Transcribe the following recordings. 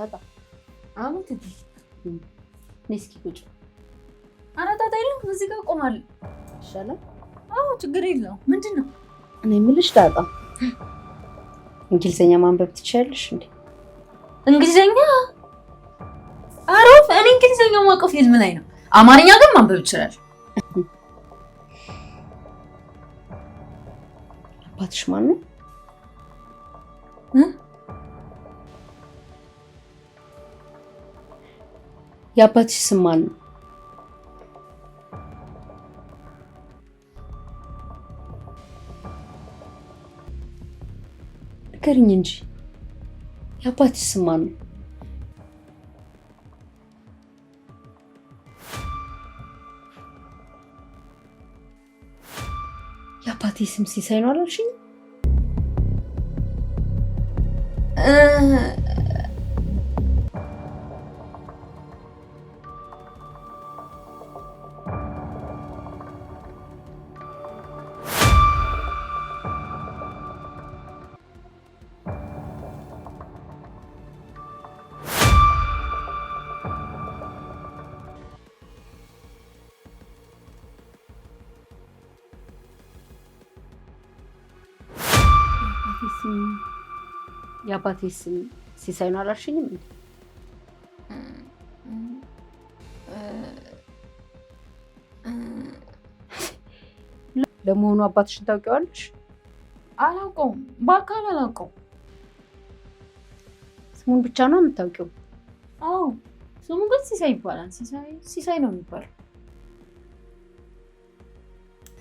ዳጣ አመት ነስኪ ቁጭ አራጣጣ የለም እዚህ ጋር ቆማል ይሻላል አዎ ችግር የለውም ምንድነው እኔ የምልሽ ዳጣ እንግሊዘኛ ማንበብ ትችያለሽ እንዴ እንግሊዘኛ አሮፍ እኔ እንግሊዘኛ ማውቀው ፊልም ላይ ነው አማርኛ ግን ማንበብ ይችላል አባትሽ ማን ነው የአባትሽ ስም ማን ነው ንገሪኝ እንጂ የአባትሽ ስም ማን ነው የአባቴ ስም ሲሳይ ነው አላልሽኝ የአባቴ ስም ሲሳይ ነው አላልሽኝም እንዴ? ለመሆኑ አባትሽን ታውቂዋለሽ? አላውቀውም፣ በአካል አላውቀውም። ስሙን ብቻ ነው የምታውቂው? አዎ፣ ስሙ ግን ሲሳይ ይባላል። ሲሳይ ነው የሚባለው።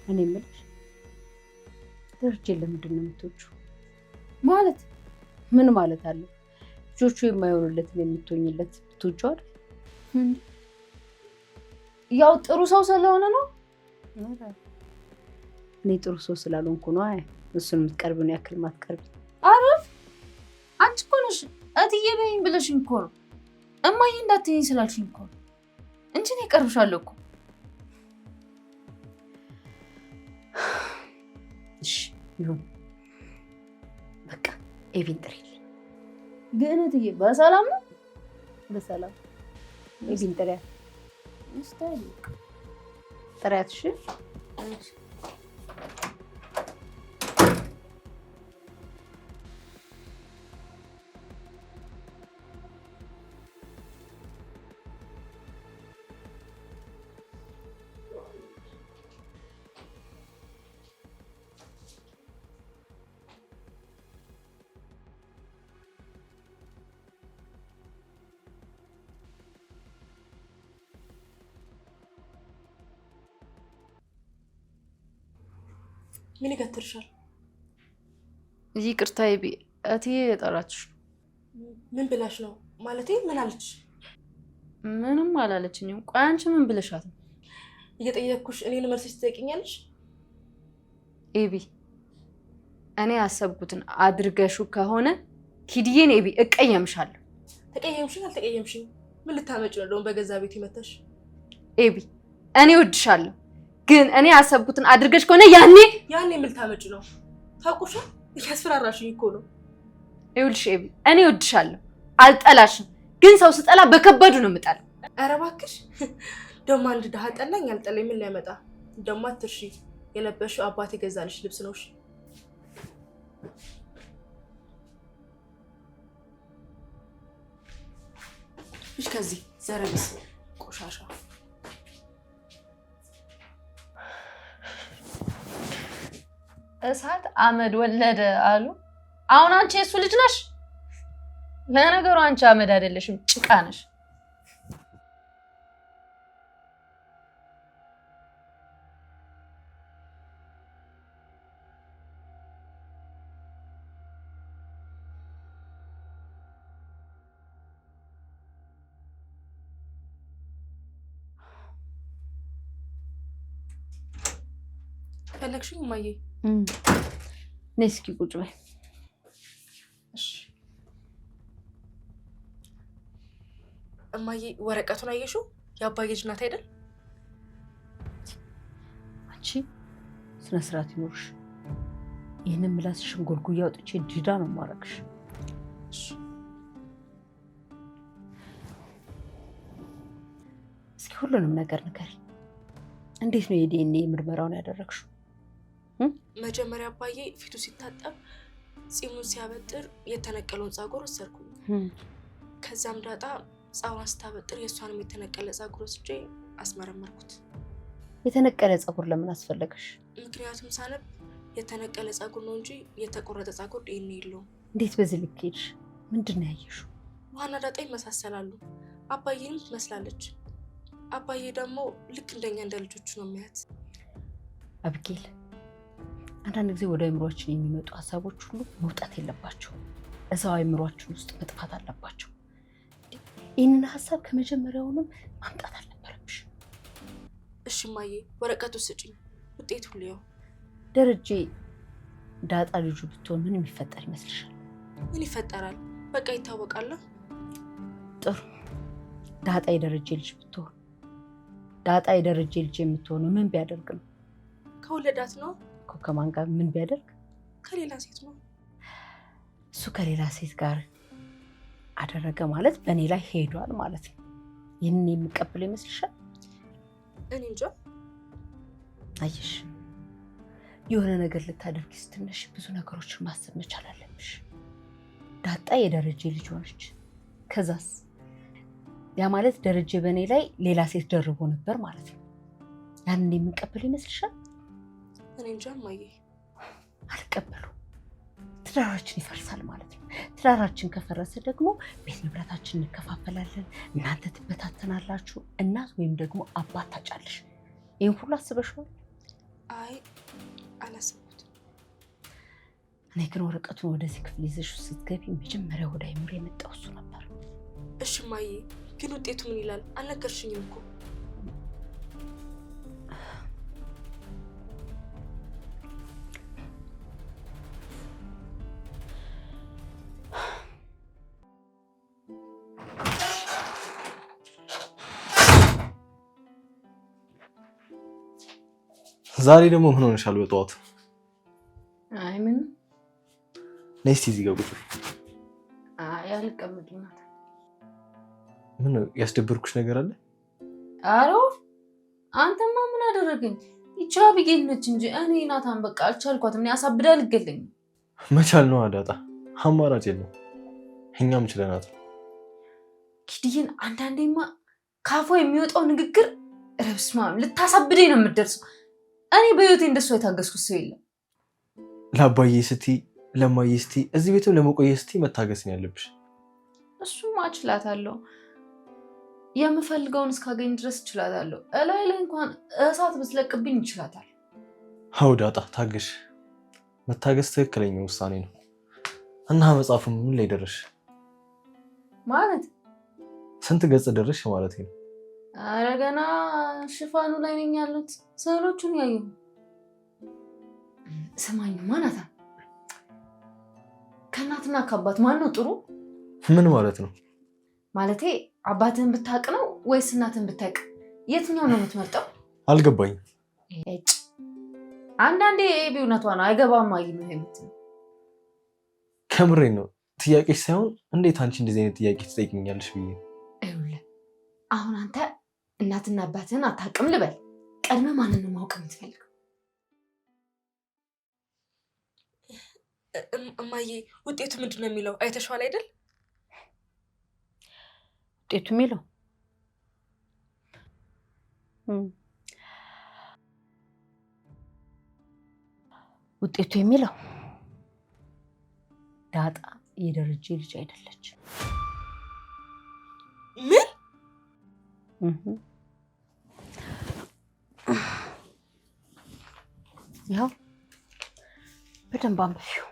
እኔ የምልሽ ደረጀን ለምንድን ነው የምትወጂው? ማለት ምን ማለት አለ? ልጆቹ የማይሆኑለትን የምትሆኝለት ብትወጂው አይደል? ያው ጥሩ ሰው ስለሆነ ነው። እኔ ጥሩ ሰው ስላልሆንኩ ነው። አይ እሱን የምትቀርቢው ነው ያክል ማትቀርቢ። አረፍ አንቺ እኮ ነሽ እትዬ በይኝ ብለሽኝ እኮ ነው። እማዬ እንዳትይኝ ስላልሽኝ እኮ ነው እንጂ እኔ እቀርብሻለሁ እኮ። እሺ ይሁን በቃ ኤቪን ጥሪልኝ። ግን እትዬ በሰላም ነው? በሰላም ኤቪን ጥሪያት። እስታይል ጥሪያት። እሺ ምን ይከትርሻል? ይቅርታ ይቢ እትዬ የጠራችሽ። ምን ብላሽ ነው? ማለቴ ምን አለች? ምንም አላለችኝም። ቆይ አንቺ ምን ብለሻት ነው? እየጠየቅኩሽ እኔን መልስሽ ትጠይቂኛለሽ? ኤቢ እኔ ያሰብኩትን አድርገሹ ከሆነ ኪድዬን ኤቢ እቀየምሻለሁ። ተቀየምሽኝ አልተቀየምሽኝ ምን ልታመጪ ነው? እንደውም በገዛ ቤት ይመታሽ። ኤቢ እኔ ወድሻለሁ፣ ግን እኔ ያሰብኩትን አድርገሽ ከሆነ ያኔ ምን ልታመጪ ነው? ታውቁሻል። እያስፈራራሽኝ እኮ ነው። ይኸውልሽ ኤቢ እኔ ወድሻለሁ፣ አልጠላሽም፣ ግን ሰው ስጠላ በከባዱ ነው የምጠላው። ኧረ እባክሽ ደግሞ አንድ ድሀ ጠላኝ አልጠላኝ ምን ሊያመጣ? ደግሞ አትርሺ፣ የለበሽው አባቴ ገዛልሽ ልብስ ነው። እሺ ከዚህ ዘረብስ ቆሻሻ እሳት አመድ ወለደ አሉ። አሁን አንቺ የሱ ልጅ ነሽ? ለነገሩ አንቺ አመድ አይደለሽም፣ ጭቃ ነሽ። ፈለግሽኝ እማዬ? ነይ እስኪ ቁጭ በይ። እሺ እማዬ ወረቀቱን አየሽው? የአባዬ ልጅ ናት አይደል? አንቺ ስነ ስርዓት ይኖርሽ። ይሄንን ምላስሽን ጎልጉያ አውጥቼ ዲዳ ነው ማረክሽ። ሁሉንም ነገር ንገሪኝ። እንዴት ነው የዲኤንኤ ምርመራውን ያደረግሽው? መጀመሪያ አባዬ ፊቱ ሲታጠብ ፂሙን ሲያበጥር የተነቀለውን ፀጉር ወሰድኩኝ። ከዛም ዳጣ ፀጉሯን ስታበጥር የእሷንም የተነቀለ ፀጉር ወስጄ አስመረመርኩት። የተነቀለ ፀጉር ለምን አስፈለገሽ? ምክንያቱም ሳነብ የተነቀለ ፀጉር ነው እንጂ የተቆረጠ ፀጉር ዲኤንኤ የለውም። እንዴት በዚህ ልክ ሄድሽ? ምንድን ነው ያየሽው? ውሃና ዳጣ ይመሳሰላሉ። አባዬንም ትመስላለች። አባዬ ደግሞ ልክ እንደኛ እንደ ልጆቹ ነው የሚያት። አብጌል፣ አንዳንድ ጊዜ ወደ አእምሯችን የሚመጡ ሀሳቦች ሁሉ መውጣት የለባቸው፣ እዛው አእምሯችን ውስጥ መጥፋት አለባቸው። ይህንን ሀሳብ ከመጀመሪያውንም ማምጣት አልነበረብሽ። እሺ እማዬ፣ ወረቀቱ ስጪኝ፣ ውጤቱን ልየው። ደረጀ ዳጣ ልጁ ብትሆን ምን የሚፈጠር ይመስልሻል? ምን ይፈጠራል? በቃ ይታወቃል። ጥሩ። ዳጣ የደረጀ ልጅ ብትሆን፣ ዳጣ የደረጀ ልጅ የምትሆነው ምን ቢያደርግ ነው? ከወለዳት ነው። ከማን ጋር? ምን ቢያደርግ? ከሌላ ሴት ነው። እሱ ከሌላ ሴት ጋር አደረገ ማለት በእኔ ላይ ሄዷል ማለት ነው። ይህንን የሚቀበለው ይመስልሻል? እኔ እንጃ። አየሽ፣ የሆነ ነገር ልታደርጊ ስትነሽ ብዙ ነገሮችን ማሰብ መቻል አለብሽ። ዳጣ የደረጀ ልጅ ሆነች። ከዛስ? ያ ማለት ደረጀ በእኔ ላይ ሌላ ሴት ደርቦ ነበር ማለት ነው። ያንን የሚቀበለው ይመስልሻል? እኔ እንጃ እማዬ። አልቀበሉ። ትዳራችን ይፈርሳል ማለት ነው። ትዳራችን ከፈረሰ ደግሞ ቤት ንብረታችን እንከፋፈላለን፣ እናንተ ትበታተናላችሁ፣ እናት ወይም ደግሞ አባት ታጫለሽ። ይህን ሁሉ አስበሽዋል? አይ አላሰብኩትም። እኔ ግን ወረቀቱን ወደዚህ ክፍል ይዘሽ ስትገቢ መጀመሪያ ወደ አይምሮ የመጣው እሱ ነበር። እሺ እማዬ፣ ግን ውጤቱ ምን ይላል? አልነገርሽኝም እኮ። ዛሬ ደግሞ ምን ሆነሻል በጠዋቱ? አይ ምን ነይ እስኪ እዚህ ጋር ቁጭ። አይ አልቀመጥም። ምን ያስደበርኩሽ ነገር አለ? አሮ አንተማ ምን አደረገኝ? ይቻ አቢጌል ነች እንጂ እኔ ናታን በቃ አልቻልኳትም። እኔ አሳብዳ ልገለኝ። መቻል ነው ዳጣ፣ አማራጭ የለም። እኛም ችለናት። ኪድዬን አንዳንዴማ ካፏ የሚወጣው ንግግር ረብስማም ልታሳብደኝ ነው የምትደርሰው። እኔ በህይወቴ እንደሷ የታገስኩት ሰው የለም። ለአባዬ ስትይ ለማዬ ስትይ እዚህ ቤትም ለመቆየት ስትይ መታገስ ነው ያለብሽ። እሱማ እችላታለሁ። የምፈልገውን እስካገኝ ድረስ እችላታለሁ። እላይ ላይ እንኳን እሳት ብትለቅብኝ ይችላታል። አዎ ዳጣ ታገሽ። መታገስ ትክክለኛ ውሳኔ ነው። እና መጽሐፉን ምን ላይ ደረሽ? ማለት ስንት ገጽ ደረሽ ማለት ነው? ኧረ ገና ሽፋኑ ላይ ነኝ ያሉት። ስዕሎቹን ያየሁ። ስማኝማ ናታን፣ ከእናትና ከአባት ማን ነው ጥሩ? ምን ማለት ነው? ማለቴ አባትህን ብታውቅ ነው ወይስ እናትህን ብታውቅ? የትኛው ነው የምትመርጠው? አልገባኝም። እጭ አንዳንዴ ኤቢ እውነቷ ነው። አይገባም አይ ነው የምትለው። ከምሬን ነው። ጥያቄሽ ሳይሆን እንዴት አንቺ እንደዚህ አይነት ጥያቄ ትጠይቅኛለሽ ብዬ። ይኸውልህ አሁን አንተ እናትና አባትህን አታውቅም ልበል። ቀድመህ ማንን ማወቅ የምትፈልገው? እማዬ ውጤቱ ምንድን ነው የሚለው? አይተሽዋል አይደል? ውጤቱ የሚለው ውጤቱ የሚለው ዳጣ የደረጀ ልጅ አይደለች። ምን? ያው በደንብ አንብቢው።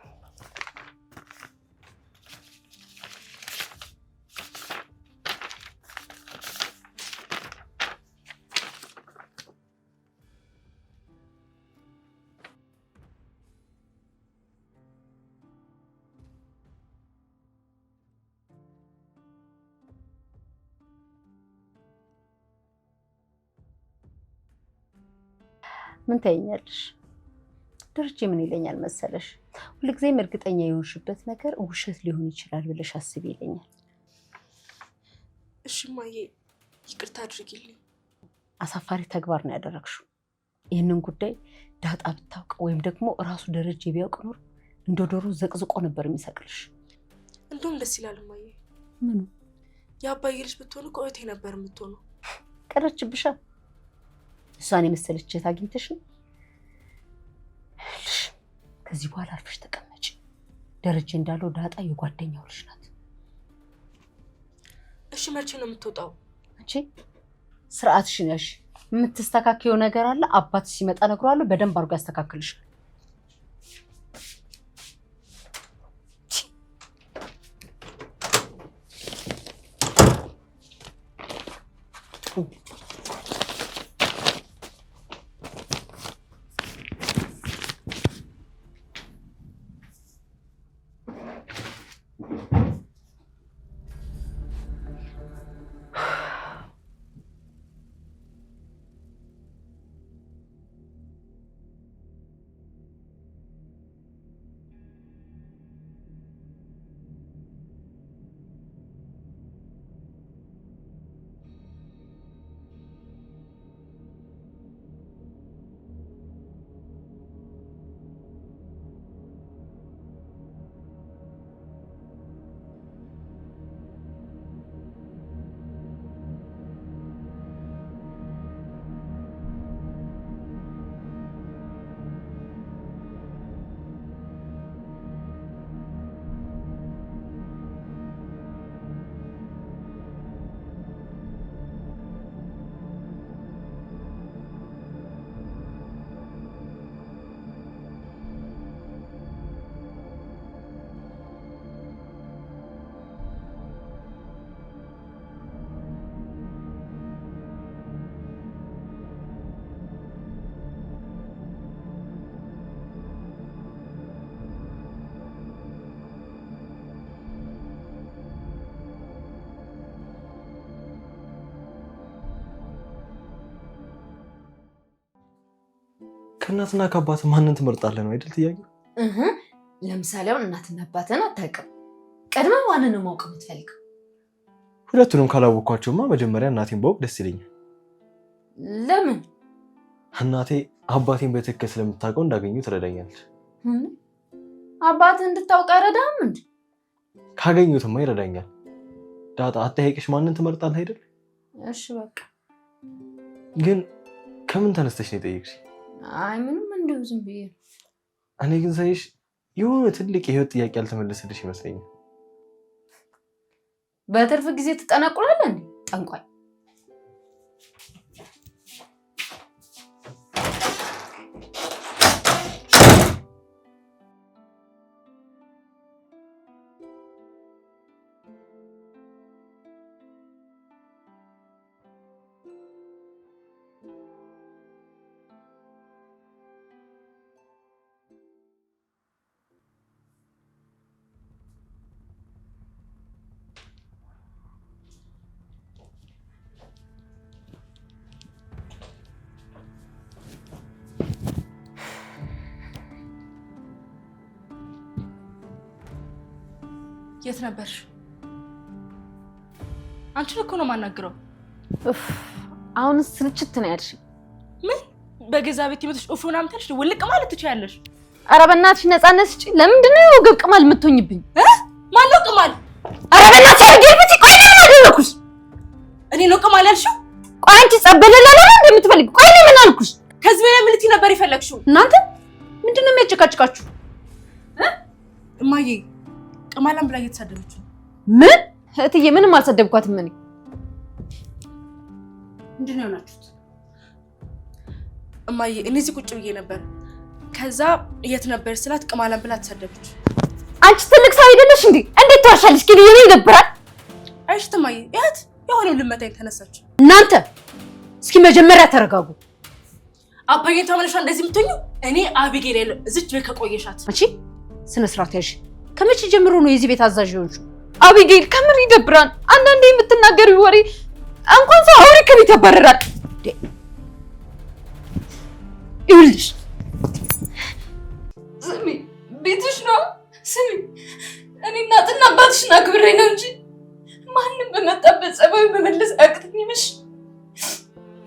ምን ታይኛለሽ? ደረጀ ምን ይለኛል መሰለሽ? ሁልጊዜም እርግጠኛ የሆንሽበት ነገር ውሸት ሊሆን ይችላል ብለሽ አስቢ ይለኛል። እሺ እማዬ ይቅርታ አድርጊልኝ። አሳፋሪ ተግባር ነው ያደረግሽው። ይህንን ጉዳይ ዳጣ ብታውቅ ወይም ደግሞ ራሱ ደረጀ ቢያውቅ ኖር እንደ ዶሮ ዘቅዝቆ ነበር የሚሰቅልሽ። እንደውም ደስ ይላል እማዬ። ምኑ? የአባዬ ልጅ ብትሆኑ ቆይቴ ነበር የምትሆነው። ቀረችብሻ። እሷን የመሰለች እህት አግኝተሽ ነው። ከዚህ በኋላ አርፈሽ ተቀመጪ። ደረጀ እንዳለው ዳጣ የጓደኛው ልጅ ናት። እሺ መቼ ነው የምትወጣው? አንቺ ስርዓትሽን ያዥ። የምትስተካከየው ነገር አለ። አባት ሲመጣ እነግረዋለሁ። በደንብ አድርጎ ያስተካክልሻል። ከእናትና ከአባት ማንን ትመርጣለህ ነው አይደል ጥያቄው? ለምሳሌ አሁን እናትና አባትን አታውቅም። ቀድመ ማንን ነው ማወቅ የምትፈልገው? ሁለቱንም ካላወቅኳቸውማ መጀመሪያ እናቴን ባውቅ ደስ ይለኛል። ለምን? እናቴ አባቴን በትክክል ስለምታውቀው እንዳገኘው ትረዳኛለች። አባትህ እንድታውቅ አይረዳም እንዴ? ካገኙትማ ይረዳኛል። ዳጣ አትጠይቅሽ ማንን ትመርጣለህ አይደል? እሺ በቃ። ግን ከምን ተነስተሽ ነው የጠየቅሽ? አይ ምንም እንደው ዝም ብዬ። እኔ ግን ሳይሽ የሆነ ትልቅ የህይወት ጥያቄ ያልተመለሰልሽ ይመስለኛል። በትርፍ ጊዜ ትጠነቁላለህ እንዴ ጠንቋይ? የት ነበርሽ? አንቺን እኮ ነው የማናግረው። አሁን ስልችት ነው ያልሽ። ምን በገዛ ቤት ይመጥሽ ኦፍሮና ምታልሽ ውልቅ ማለት ትችያለሽ። ኧረ በእናትሽ ነፃነት ስጪ። ለምንድን ነው የወገብ ቅማል የምትሆኝብኝ? ማን ነው ቅማል? ኧረ በእናትሽ አርገርብቲ። ቆይ ለምን አደረኩሽ? እኔ ነው ቅማል ያልሽው? ቆይ አንቺ ጸበለላ ነው እንደምትፈልጊ? ቆይ እኔ ምን አልኩሽ? ከዚህ በላይ ምን ልትይ ነበር የፈለግሽው? እናንተ ምንድን ነው የሚያጨቃጭቃችሁ? እማዬ ቅማላም ብላ እየተሳደበች ነው። ምን? እህትዬ ምንም አልሰደብኳትም። እኔ ምንድን ነው የሆናችሁት? እማዬ እኔ እዚህ ቁጭ ብዬ ነበር። ከዛ የት ነበር ስላት ቅማላም ብላ ተሳደበች። አንቺ ትልቅ ሰው አይደለሽ እንዴ? እንዴት ተዋሻለሽ? ግን የኔ ይደብራል። አይሽት እማዬ እህት የሆነው ልመታኝ ተነሳች። እናንተ እስኪ መጀመሪያ ተረጋጉ። አባዬን ተመለሻ እንደዚህ የምትኙ? እኔ አቢጌል ያለው እዚች ቤት ከቆየሻት። አንቺ ስነ ስርዓት ያዥ። ከመቼ ጀምሮ ነው የዚህ ቤት አዛዥ የሆንሽው? አቢጌል ከምር ይደብራል። አንዳንዴ የምትናገሪው ወሬ እንኳን ሰው አውሪ ከቤት ያባረራል። ይኸውልሽ ስሚ፣ ቤትሽ ነው። ስሚ እኔ እናትና አባትሽን አክብሬ ነው እንጂ ማንም በመጣበት ጸባዩ መመለስ አያቅተኝም። እሺ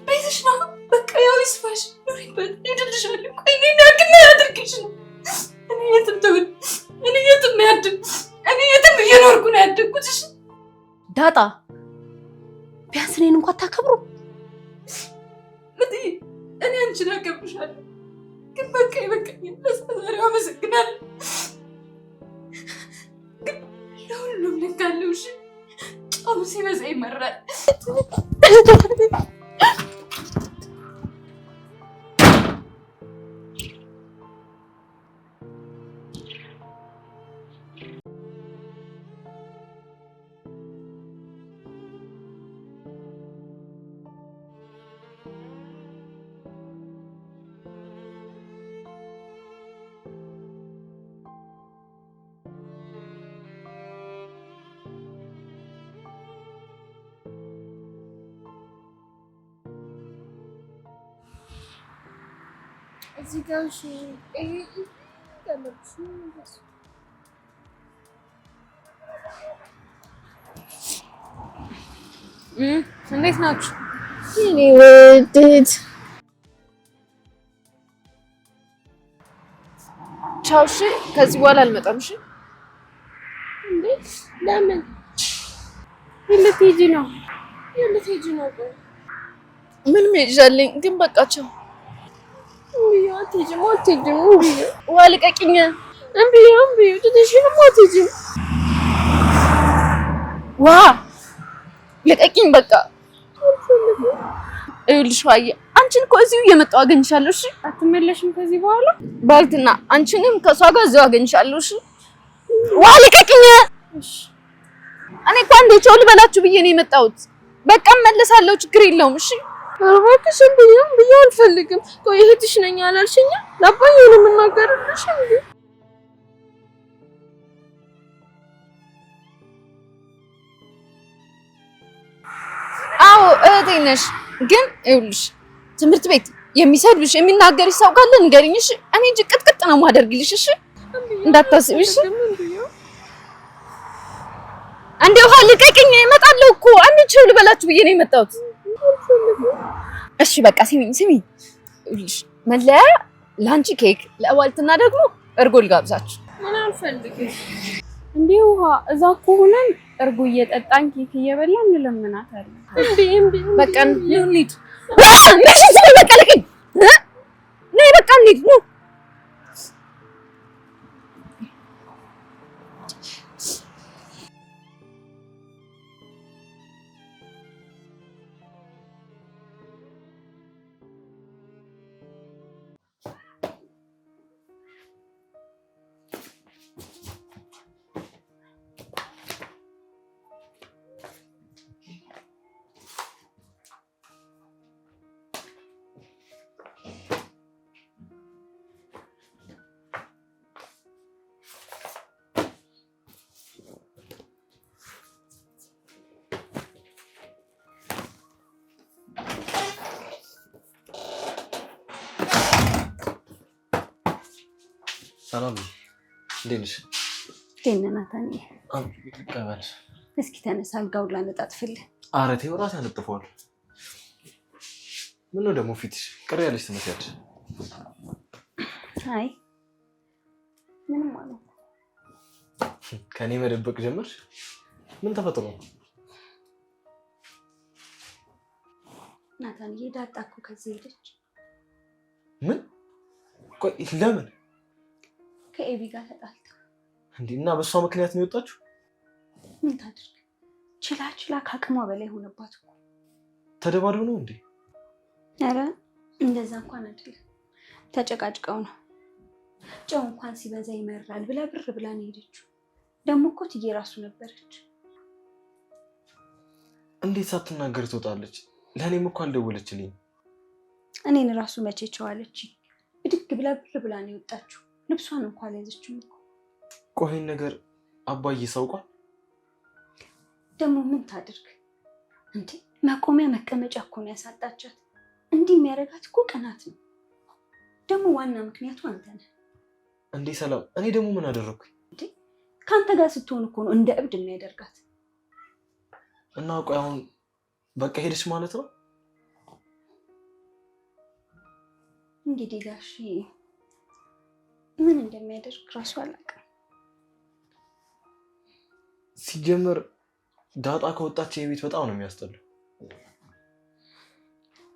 ቤት እንዴትሽ ነው? በቃ ያው ይስፋሽ ኑሪበት ይድልሻል። ቆይ እኔ ያክል ያድርግሽ ነው። እኔ የትም ተውል እኔ የትም ያድግ እኔ የትም እየኖርኩ ነው ያደግኩት። እሺ ዳጣ ቢያንስ እኔን እንኳን ታከብሩ። እኔ አንቺን አከብርሻለሁ፣ ግን በቃ ይበቃኛል። ለዛሬው አመሰግናለሁ፣ ግን ለሁሉም ልክ አለው። እሺ ጨው ሲበዛ ይመራል። እዚህ ጋር እሺ እንዴት ናችሁ? እኔ ወድት ቻው። እሺ ከዚህ በኋላ አልመጣም። እሺ እንዴ ለምን ልትሄጂ ነው? ልትሄጂ ነው? ምን መሄጃለኝ? ግን በቃ ቻው። አትሄጂም አትሄጂም ውሃ ልቀቂኝ። እምቢ ትንሽንም አትሄጂም። ውሃ ልቀቂኝ በቃ። ይኸውልሽ ዋዬ አንቺን እኮ እዚሁ እየመጣሁ አገኝሻለሁ። እሺ አትመለሽም ከዚህ በኋላ ባልትና አንቺንም ከሷ ጋር እዚሁ አገኝሻለሁ። እሺ ውሃ ልቀቂኝ። እኔ እኮ አንዴ ቻው ልበላችሁ ብዬ ነው የመጣሁት። በቃ እመለሳለሁ፣ ችግር የለውም። እሺ እባክሽ ብዬ አልፈልግም። ቆይ እህትሽ ነኝ አላልሽኝ? ለአባዬ ነው የምናገርልሽ እንዴ? አዎ እህቴ ነሽ። ግን ይኸውልሽ ትምህርት ቤት የሚሰድብሽ የሚናገርሽ ሰው ካለ ንገሪኝ። እሺ እኔ እጅ ቅጥቅጥ ነው የማደርግልሽ። እሺ እንዳታስቢ። እሺ አንዴ ውሃ ልቀቂኝ። እመጣለሁ እኮ አንዴ ቻው ልበላችሁ ብዬ ነው የመጣሁት። እሺ በቃ ስሚኝ። ይኸውልሽ መለያ ለአንቺ ኬክ፣ ለዋልትና ደግሞ እርጎ ልጋብዛችሁ። ምን አልፈልግም እንዴ ውሃ። እዛ እኮ ሆነን እርጎ እየጠጣን ኬክ እየበላን እንለምናታለን። እምቢ በቃ እንሂድ። በቃ ልቀኝ። ነይ በቃ እንሂድ ነው። ሰላም እንዴት ነሽ? ደህና ናታን። ልቀበልሽ? እስኪ ተነሳ፣ አልጋውን ላነጣጥፍልህ። ኧረ ተይው እራሴ አነጥፈዋለሁ። ምነው ደግሞ ፊትሽ ቅር ያለሽ ትመስያለሽ? አይ ምንም ማለት ነው። ከኔ መደበቅ ጀመርሽ? ምን ተፈጥሮ ነው? ናታን ዳጣ እኮ ከዚህ ሄደች። ምን? ቆይ ለምን? ከኤቢ ጋር ተጣልታ እንዴ? እና በሷ ምክንያት ነው የወጣችሁ? ምን ታድርግ? ችላ ከአቅሟ በላይ ሆነባት እኮ። ተደባድበው ነው እንዴ? ኧረ እንደዛ እንኳን አይደለም፣ ተጨቃጭቀው ነው። ጨው እንኳን ሲበዛ ይመራል ብላ ብር ብላ ነው ሄደችው። ደግሞ እኮ ትዬ ራሱ ነበረች። እንዴት ሳትናገር ትወጣለች? ለእኔም እኮ አልደወለችልኝ። እኔን ራሱ መቼ ቸዋለች? ብድግ ብላ ብር ብላ ነው የወጣችው። ልብሷን እንኳን አልያዘችም እኮ። ቆይን ነገር አባዬ ሳውቋል? ደግሞ ምን ታድርግ እንዴ? መቆሚያ መቀመጫ እኮ ነው ያሳጣቻት። እንዲህ የሚያደርጋት እኮ ቅናት ነው። ደግሞ ዋና ምክንያቱ አንተ ነህ እንዴ ሰላም። እኔ ደግሞ ምን አደረኩኝ? እንዴ ከአንተ ጋር ስትሆን እኮ ነው እንደ እብድ የሚያደርጋት። እና ቆይ አሁን በቃ ሄደች ማለት ነው? እንግዲህ ጋሽ ምን እንደሚያደርግ ራሱ አላውቅም። ሲጀመር ዳጣ ከወጣች የቤት በጣም ነው የሚያስጠላው።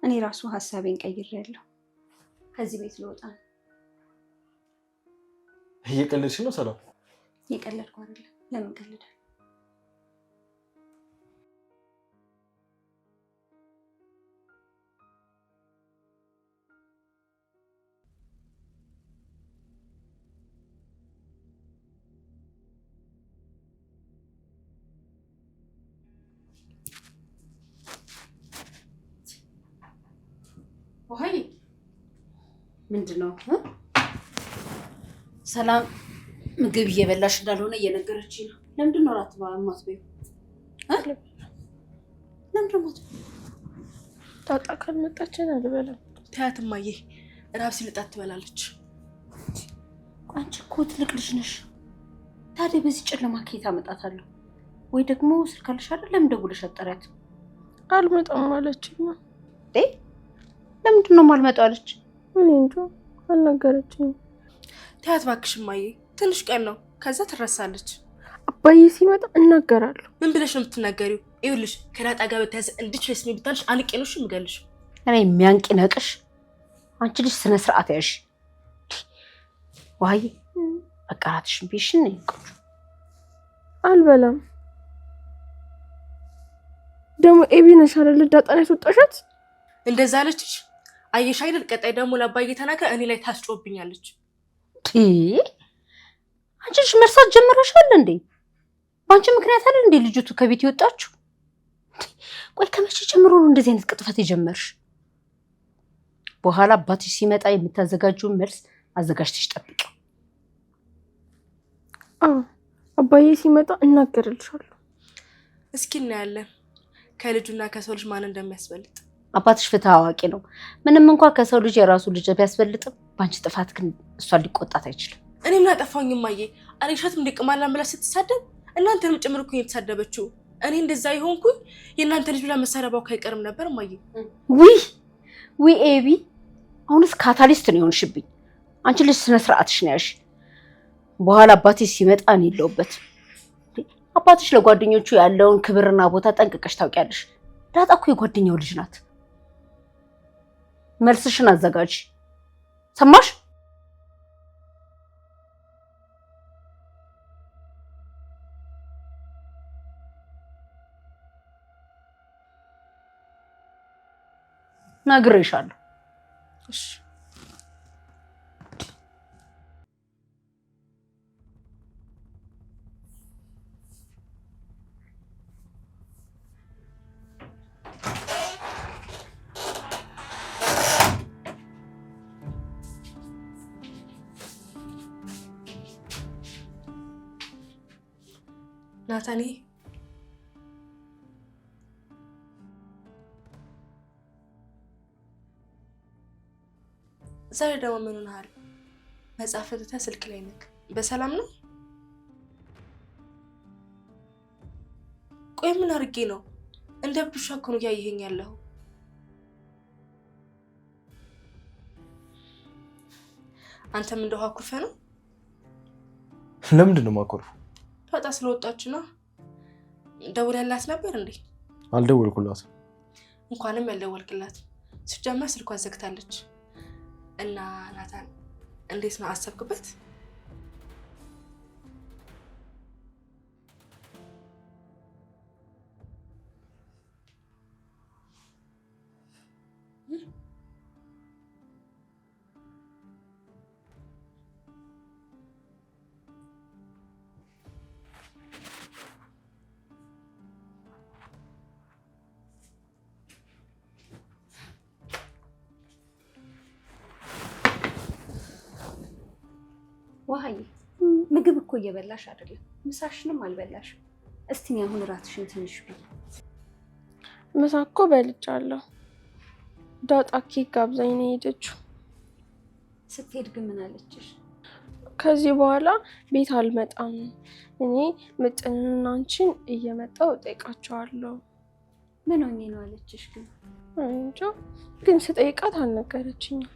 እኔ ራሱ ሀሳቤን ቀይሬያለሁ። ከዚህ ቤት ልወጣ ነው። እየቀለድሽ ነው ሰላም? እየቀለድኩ አይደለም። ለምን ቀልዳለሁ? ውሀዬ ምንድን ነው? ሰላም ምግብ እየበላሽ እንዳልሆነ እየነገረችኝ ነው። ለምንድን ነው እራት የማትበይው? ለምንድን ነው የማትበይው? ዳጣ ካልመጣችን አልበላም። ተያት እማዬ፣ እራብ ሲልጣት ትበላለች። አንቺ እኮ ትልቅ ልጅ ነሽ። ታዲያ በዚህ ጨለማ ከየት አመጣታለሁ? ወይ ደግሞ ስልክ አለሽ አይደል? ለምን ደውለሽ አጠሪያት? አልመጣም አለችኝ። ለምንድን ነው የማልመጣው አለች? እኔ እንጃ አልነገረችኝም። ተያት እባክሽ እማዬ፣ ትንሽ ቀን ነው፣ ከዛ ትረሳለች። አባዬ ሲመጣ እናገራለሁ። ምን ብለሽ ነው የምትናገሪው? ይኸውልሽ ከዳጣ ጋር በተያዘ እንድትረስ ነው ብታልሽ አንቄ ነው የምገልሽ። እኔ የሚያንቂ ነቅሽ። አንቺ ልጅ ስነ ስርዓት ያሽ። ዋይ አቃራትሽን ቢሽን ነው ቆንጆ። አልበላም። ደግሞ ኤቢ ነሽ አይደል ዳጣን ያስወጣሻት? እንደዛ አለችሽ? አየሽ አይደል? ቀጣይ ደግሞ ለአባዬ ተናገር፣ እኔ ላይ ታስጮብኛለች። አንቺ ልጅ መርሳት ጀመረሻል እንዴ? በአንቺ ምክንያት አይደል እንዴ ልጅቱ ከቤት ይወጣችሁ? ቆይ ከመቼ ጀምሮ ነው እንደዚህ አይነት ቅጥፈት የጀመርሽ? በኋላ አባትሽ ሲመጣ የምታዘጋጁን መልስ አዘጋጅተሽ ጠብቂ። አባዬ ሲመጣ እናገርልሻለሁ። እስኪ እናያለን ከልጁና ከሰው ልጅ ማን እንደሚያስበልጥ። አባትሽ ፍትህ አዋቂ ነው። ምንም እንኳን ከሰው ልጅ የራሱ ልጅ ቢያስበልጥም በአንቺ ጥፋት ግን እሷን ሊቆጣት አይችልም። እኔ ምን አጠፋሁኝ እማዬ? አለሻትም እንደቅማላ ብላ ስትሳደብ እናንተንም ጭምር እኮ የተሳደበችው። እኔ እንደዛ ይሆንኩኝ የእናንተ ልጅ ብላ መሳደባው አይቀርም ነበር እማዬ። ዊ ኤቢ፣ አሁንስ ካታሊስት ነው የሆንሽብኝ። አንቺ ልጅ ስነ ስርዓትሽ ነው ያልሽ። በኋላ አባትሽ ሲመጣ እኔ የለሁበት። አባትሽ ለጓደኞቹ ያለውን ክብርና ቦታ ጠንቅቀሽ ታውቂያለሽ። ዳጣ እኮ የጓደኛው ልጅ ናት። መልስሽን አዘጋጅ። ሰማሽ? ነግሬሻለሁ። እሺ ናታኔ፣ ዛሬ ደግሞ ምን ሆነሃል? መጽሐፍ ትተህ ስልክ ላይ ነህ። በሰላም ነው? ቆይ ምን አድርጌ ነው? እንደ ብዱሻ እኮ ነው እያየኸኝ ያለኸው። አንተም እንደው አኩርፈህ ነው? ለምንድን ነው የማኮርፈው? ዳጣ ስለወጣች ነው። ደውለህላት ነበር እንዴ? አልደወልኩላትም። እንኳንም ያልደወልክላት። ሲጀመር ስልኳን ዘግታለች። እና ናታን እንዴት ነው አሰብክበት? ዋሃዬ ምግብ እኮ እየበላሽ አይደለም፣ ምሳሽንም አልበላሽም። እስቲ ነው አሁን እራትሽን ትንሽ ብይ። ምሳ እኮ በልቻለሁ። ዳጣ ኬክ ጋብዛኝ ነው የሄደችው። ስትሄድ ግን ምን አለችሽ? ከዚህ በኋላ ቤት አልመጣም፣ እኔ ምጥንና አንቺን እየመጣው እጠይቃቸዋለሁ። ምን ሆኜ ነው አለችሽ? ግን እንጃ፣ ግን ስጠይቃት አልነገረችኝም።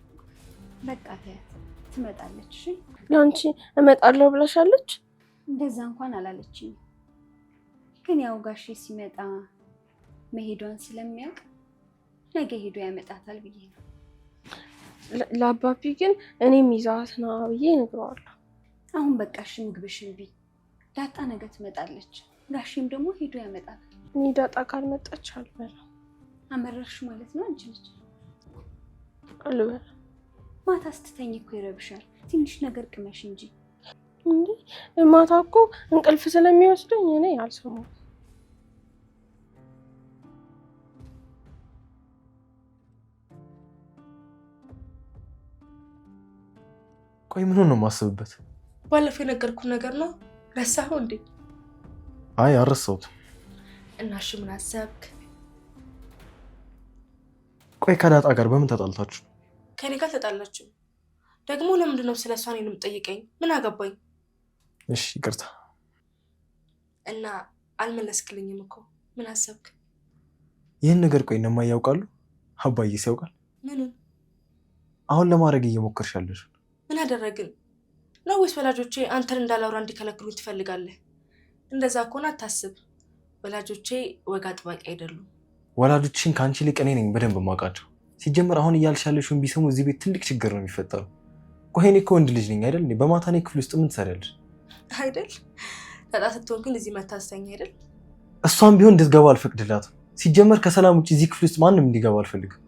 በቃ ተያት ትመጣለች። እሺ ያንቺ እመጣለሁ ብለሻለች? እንደዛ እንኳን አላለችኝ፣ ግን ያው ጋሼ ሲመጣ መሄዷን ስለሚያውቅ ነገ ሄዶ ያመጣታል ብዬ ነው። ለአባቢ ግን እኔም ይዛት ና ብዬ እነግረዋለሁ። አሁን በቃ እሺ ምግብሽን ቢ ዳጣ ነገ ትመጣለች፣ ጋሼም ደግሞ ሄዶ ያመጣታል። እኔ ዳጣ ካልመጣች አልበላም። አመረርሽ ማለት ነው አንቺ ልጅ? አልበላም። ማታ ስትተኝ እኮ ይረብሻል። ትንሽ ነገር ቅመሽ እንጂ። እንዴ ማታ እኮ እንቅልፍ ስለሚወስደኝ እኔ አልሰማም። ቆይ ምን ነው የማስብበት? ባለፈው የነገርኩህ ነገር ነው ረሳኸው እንዴ? አይ አልረሳሁትም። እና እሺ ምን አሰብክ? ቆይ ከዳጣ ጋር በምን ተጣልታችሁ? ከኔ ጋር ተጣላችሁ? ደግሞ ለምንድን ነው ስለሷ እኔን የምትጠይቀኝ? ምን አገባኝ? እሺ ይቅርታ። እና አልመለስክልኝም እኮ ምን አሰብክ? ይህን ነገር ቆይ እነማዬ ያውቃሉ? አባዬስ ያውቃል? ምኑን? አሁን ለማድረግ እየሞከርሽ ያለሽ ምን አደረግን ነው? ወይስ ወላጆቼ አንተን እንዳላወራ እንዲከለክሉኝ ትፈልጋለህ? እንደዛ ከሆነ አታስብ። ወላጆቼ ወግ አጥባቂ አይደሉም። ወላጆችሽን ከአንቺ ይልቅ እኔ ነኝ በደንብ የማውቃቸው። ሲጀመር አሁን እያልሽ ያለሽውን ቢሰሙ እዚህ ቤት ትልቅ ችግር ነው የሚፈጠረው። ቆይ እኔ እኮ ወንድ ልጅ ነኝ አይደል? በማታ እኔ ክፍል ውስጥ ምን ትሰሪያለሽ? አይደል ዳጣ ስትሆን ግን እዚህ መታስተኛ አይደል? እሷም ቢሆን እንድትገባ አልፈቅድላትም። ሲጀመር ከሰላም ውጭ እዚህ ክፍል ውስጥ ማንም እንዲገባ አልፈልግም።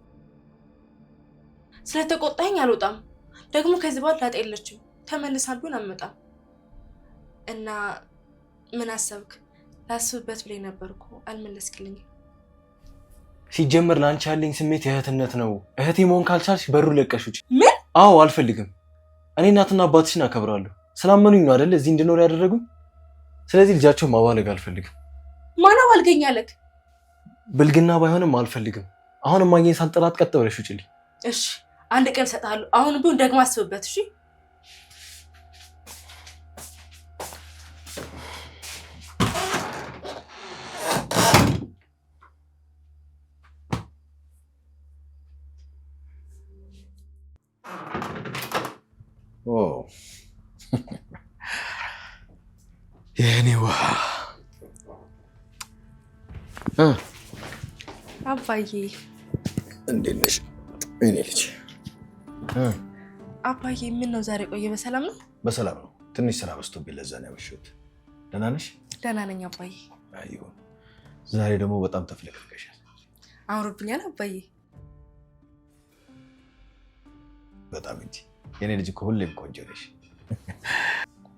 ስለተቆጣኝ አልወጣም። ደግሞ ከዚህ በኋላ ዳጣ የለችም። ተመልሳል ቢሆን አልመጣም። እና ምን አሰብክ? ላስብበት ብለኝ ነበርኩ አልመለስክልኝም። ሲጀመር ለአንቺ ያለኝ ስሜት የእህትነት ነው። እህቴ መሆን ካልቻልሽ በሩ ለቀሽ ውጪ። ምን? አዎ አልፈልግም። እኔ እናትና አባትሽን አከብራለሁ። ስላመኑኝ ነው አይደል እዚህ እንድኖር ያደረጉኝ። ስለዚህ ልጃቸውን ማባለግ አልፈልግም። ማነው አልገኛለክ? ብልግና ባይሆንም አልፈልግም። አሁን ማግኘት ሳልጠላት ቀጥ ብለሽ ውጪልኝ። እሺ አንድ ቀን እሰጥሃለሁ። አሁን ቢሆን ደግሞ አስብበት። እሺ የኔ ውሃ አባዬ እንዴት ነሽ? እኔ ልጅ አባዬ ምን ነው ዛሬ ቆየ? በሰላም ነው? በሰላም ነው። ትንሽ ስራ በዝቶብኝ ለዛ ነው ያመሸሁት። ደህና ነሽ? ደህና ነኝ አባዬ። አይሁን። ዛሬ ደግሞ በጣም ተፍለቅልቀሻል። አምሮብኛል አባዬ። በጣም እንጂ የኔ ልጅ እኮ ሁሌም ቆንጆ ነሽ።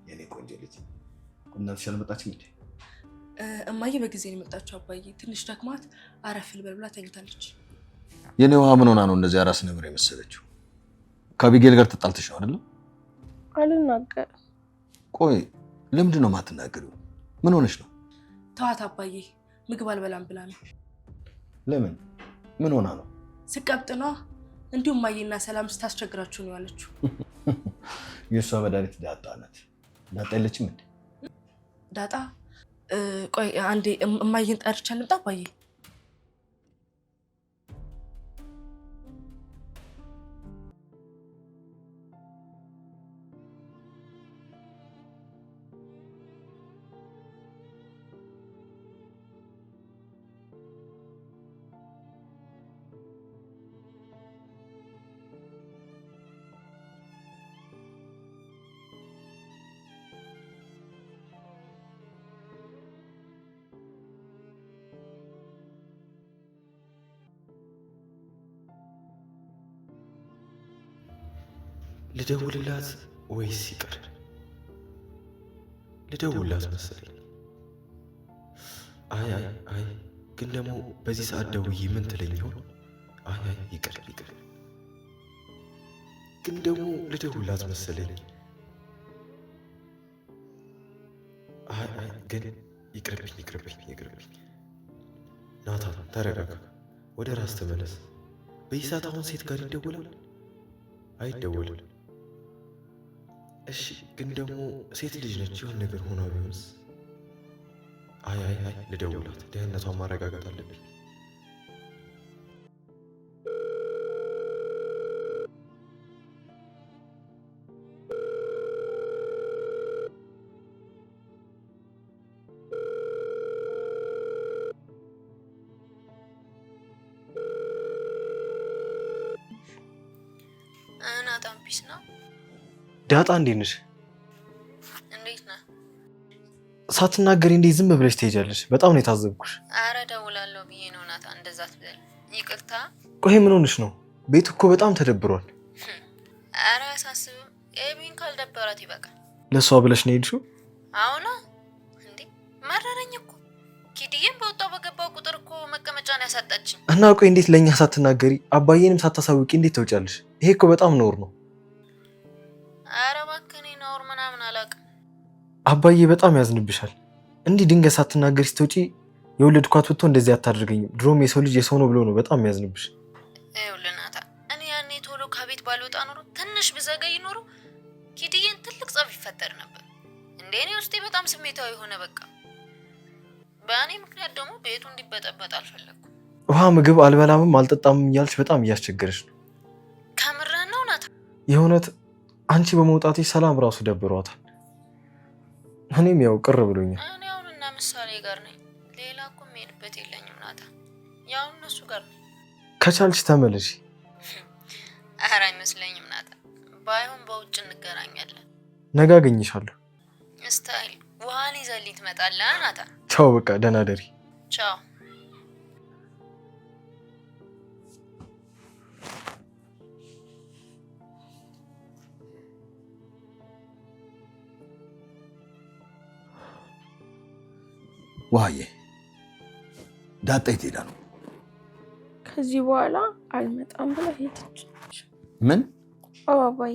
የኔ ቆንጆ ልጅ። እናትሽ አልመጣችም እንዴ? እማዬ በጊዜ ነው የመጣችው አባዬ። ትንሽ ደክማት አረፍ ልበል ብላ ተኝታለች። የኔ ውሃ ምን ሆና ነው እንደዚህ አራስ ነብር የመሰለችው? ከአቢጌል ጋር ተጣልተሽ ነው አይደል? አልናገርም። ቆይ ለምንድን ነው የማትናገሪው? ምን ሆነሽ ነው? ተዋት አባዬ፣ ምግብ አልበላም ብላ ነው። ለምን? ምን ሆና ነው? ስቀብጥ ነዋ። እንዲሁም እማዬና ሰላም ስታስቸግራችሁ ነው ያለችው። የእሷ መድኃኒት ዳጣ ናት። ዳጣ የለችም እንዴ? ዳጣ ቆይ አንዴ እማዬን ጠርቻ ልምጣ አባዬ። ልደውልላት ወይስ ይቅር? ልደውልላት መሰለኝ። አይ ግን ደግሞ በዚህ ሰዓት ደውዬ ምን ትለኝ ይሆን? አይ ይቅር። ግን ደግሞ ልደውልላት መሰለኝ። አይ ግን ይቅርብኝ። ናታን ተረጋጋ፣ ወደ ራስ ተመለስ። በዚህ ሰዓት አሁን ሴት ጋር ይደወላል? አይደወልም። እሺ ግን ደግሞ ሴት ልጅ ነች፣ የሆነ ነገር ሆኗ ቢሆንስ? አይ ልደውላት፣ ደህንነቷን ማረጋገጥ አለብኝ። በጣም ፒስ ነው። ዳጣ እንዴት ነሽ? እንዴት ነህ? ሳትናገሪ እንዴት ዝም ብለሽ ትሄጃለሽ? በጣም ነው የታዘብኩሽ። አረ ደውላለሁ ብዬ ነው ናታ፣ እንደዛ ትበል። ይቅርታ። ቆይ ምን ሆነሽ ነው? ቤት እኮ በጣም ተደብሯል። አረ አያሳስብም። ኤቢን ካልደበራት ይበቃል። ለሷ ብለሽ ነው የሄድሽው? አሁን እንዴ መረረኝ እኮ። ኪድዬም በወጣው በገባው ቁጥር እኮ መቀመጫን ያሳጣችኝ። እና ቆይ እንዴት ለኛ ሳትናገሪ አባዬንም ሳታሳውቂ እንዴት ተውጫለሽ? ይሄ እኮ በጣም ነውር ነው። አረ እባክህ እኔ ነውር ምናምን አላውቅም። አባዬ በጣም ያዝንብሻል። እንዲህ ድንገት ሳትናገሪ ስትወጪ የወለድኳት ብትሆን እንደዚህ አታደርገኝም። ድሮም የሰው ልጅ የሰው ነው ብሎ ነው በጣም ያዝንብሽ። ይኸውልህ ናታ፣ እኔ ያኔ ቶሎ ከቤት ባልወጣ ኖሮ ትንሽ ብዘገይ ኖሮ ኪድዬን ትልቅ ጸብ ይፈጠር ነበር። እንዴ እኔ ውስጤ በጣም ስሜታዊ ሆነ። በቃ በእኔ ምክንያት ደግሞ ቤቱ እንዲበጠበጥ አልፈለኩም። ውሃ ምግብ አልበላምም አልጠጣምም እያልሽ በጣም እያስቸገረሽ ነው። ከምርህን ነው ናታ? የእውነት አንቺ በመውጣትሽ ሰላም ራሱ ደብሯታል። እኔም ያው ቅር ብሎኛል። እኔ አሁን እና ምሳሌ ጋር ነኝ። ሌላ እኮ የምሄድበት የለኝም ናታ። ያው እነሱ ጋር ነኝ። ከቻልሽ ተመለሺ። ኧረ አይመስለኝም ናታ። ባይሆን በውጭ እንገናኛለን። ነገ አገኝሻለሁ። ስታይል ውሃን ይዘልኝ ትመጣለህ ናታ? ቻው፣ በቃ ደህና ደሪ። ቻው። ውሃዬ ዳጣ የት ሄዳ ነው? ከዚህ በኋላ አልመጣም ብላ ሄደች። ምን? አባዬ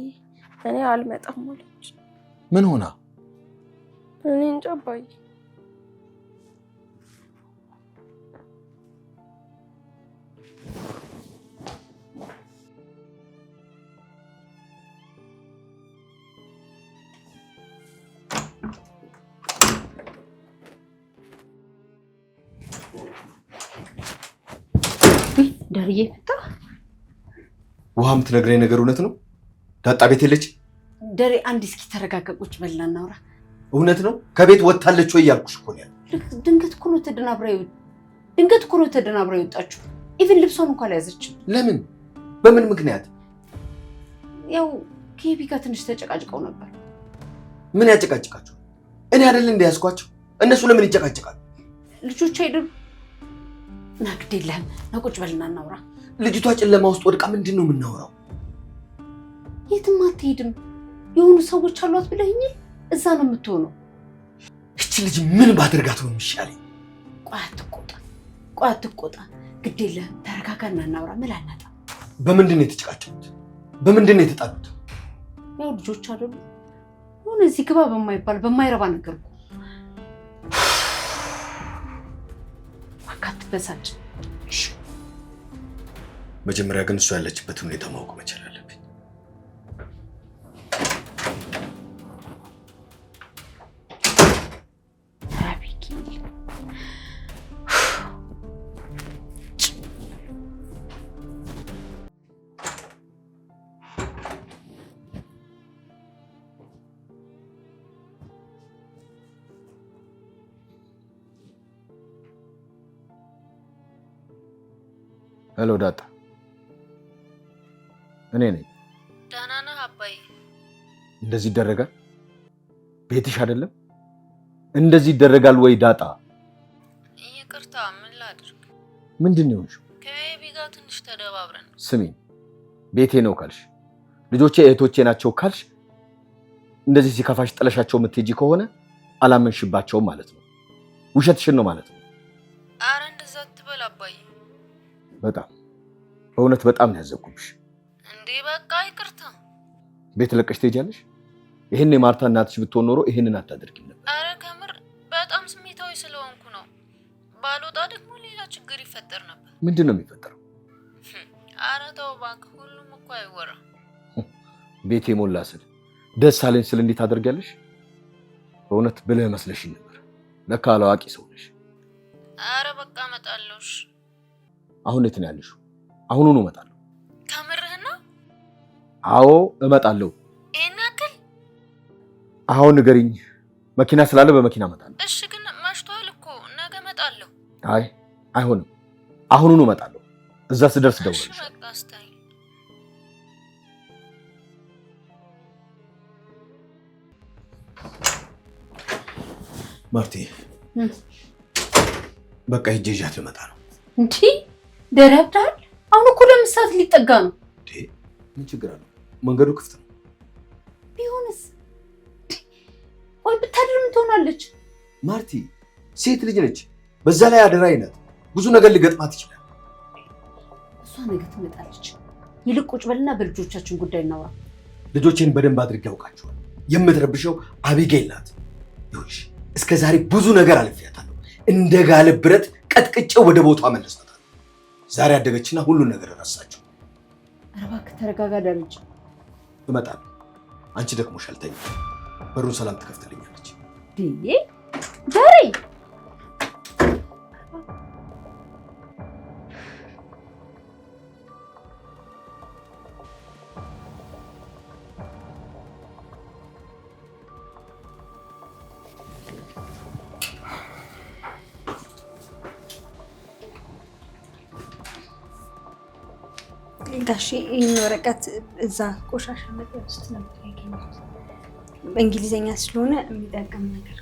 እኔ አልመጣም አለች። ምን ሆና? እኔ እንጃ አባዬ። ደርዬ መጣ። ውሃ የምትነግረኝ ነገር እውነት ነው? ዳጣ ቤት የለች? ደሬ አንድ እስኪ ተረጋጋ፣ ቁጭ በልና እናውራ። እውነት ነው? ከቤት ወጥታለች ወይ እያልኩሽ እኮ ነው። ድንገት እኮ ነው ተደናብራ የወጣችው። ኢቭን ልብሷን እንኳን አልያዘችም። ለምን? በምን ምክንያት? ያው ከኤቢ ጋር ትንሽ ተጨቃጭቀው ነበር። ምን ያጨቃጭቃቸው? እኔ አይደል እንደያዝኳቸው? እነሱ ለምን ይጨቃጭቃሉ? ልጆች አይደሉ? ና ግድ የለህም፣ ና ቁጭ በልና እናውራ። ልጅቷ ጨለማ ውስጥ ወድቃ ምንድን ነው የምናወራው? የትም አትሄድም። የሆኑ ሰዎች አሏት ብለኸኝ እዛ ነው የምትሆነው። እቺ ልጅ ምን ባደርጋት ነው የሚሻለኝ? ቆይ አትቆጣ፣ ግድ የለህም፣ ተረጋጋና እናውራ። ምን አናጣ? በምንድን ነው የተጨቃጨቁት? በምንድን ነው የተጣሉት? ያው ልጆች አይደሉ? የሆነ እዚህ ግባ በማይባል በማይረባ ነገር እኮ። አትበሳጭ። መጀመሪያ ግን እሷ ያለችበትን ሁኔታ ማወቅ መቻል አለብኝ። ሄሎ ዳጣ፣ እኔ ነኝ። ደህና ነህ አባዬ? እንደዚህ ይደረጋል? ቤትሽ አይደለም? እንደዚህ ይደረጋል ወይ ዳጣ? ይቅርታ፣ ምን ላድርግ? ምንድን ነው የሆንሽው? ከኤቢ ጋር ትንሽ ተደባብረን። ስሚኝ፣ ቤቴ ነው ካልሽ፣ ልጆቼ እህቶቼ ናቸው ካልሽ፣ እንደዚህ ሲከፋሽ ጥለሻቸው የምትሄጂ ከሆነ አላመንሽባቸውም ማለት ነው። ውሸትሽን ነው ማለት ነው። አረ እንደዛ አትበል አባዬ። በጣም በእውነት በጣም ነው ያዘንኩብሽ። እንዴ በቃ ይቅርታ። ቤት ለቀሽ ትሄጃለሽ? ይሄን የማርታ እናትሽ ብትሆን ኖሮ ይሄንን አታደርጊም ነበር። አረ ከምር በጣም ስሜታዊ ስለሆንኩ ነው። ባልወጣ ደግሞ ሌላ ችግር ይፈጠር ነበር። ምንድን ነው የሚፈጠረው? አረ ተው እባክህ፣ ሁሉም እኮ አይወራም። ቤቴ ሞላ ስል ደስ አለኝ ስል እንዴት ታደርጊያለሽ? በእውነት ብልህ መስለሽኝ ነበር። ለካ አላዋቂ ሰው ነሽ። አረ በቃ እመጣለሁ። አሁን የት ነው ያለሽው? አሁኑኑ እመጣለሁ። ከምርህና? አዎ እመጣለሁ። ይሄን ያክል? አዎ ንገሪኝ። መኪና ስላለ በመኪና እመጣለሁ። እሺ ግን መሽቷል እኮ፣ ነገ እመጣለሁ። አይ አይሆንም፣ አሁኑኑ እመጣለሁ። እዛ ስደርስ ደውልልሽ። እሺ በቃ ስታይ ማርቲ በቃ ሂጅ ይዣት ልመጣ ነው። እንዴ ደረብዳል? አሁን እኮ ለምሳት ሊጠጋ ነው። ምን ችግር አለው? መንገዱ ክፍት ነው። ቢሆንስ? ቆይ ብታድር ምን ትሆናለች? ማርቲ ሴት ልጅ ነች። በዛ ላይ አደራይ ናት። ብዙ ነገር ሊገጥማት ይችላል። እሷ ነገ ትመጣለች። ይልቅ ቁጭ በልና በልጆቻችን ጉዳይ እናውራ። ልጆቼን በደንብ አድርጌ ያውቃቸዋል። የምትረብሸው አቢጌል ናት። ይሁንሽ እስከ ዛሬ ብዙ ነገር አልፌያታለሁ። እንደ ጋለ ብረት ቀጥቅጬው ወደ ቦታው አመለስታታለሁ። ዛሬ አደገችና ሁሉን ነገር ረሳችው። ኧረ እባክህ ተረጋጋ ደረጀ። እመጣለሁ። አንቺ ደክሞሻል፣ ተኝ። በሩን ሰላም ትከፍትልኛለች። ዛሬ ጋሼ ይህን ወረቀት እዛ ቆሻሻ ነገር ውስጥ ነበር ያገኘሁት። በእንግሊዝኛ ስለሆነ የሚጠቅም ነገር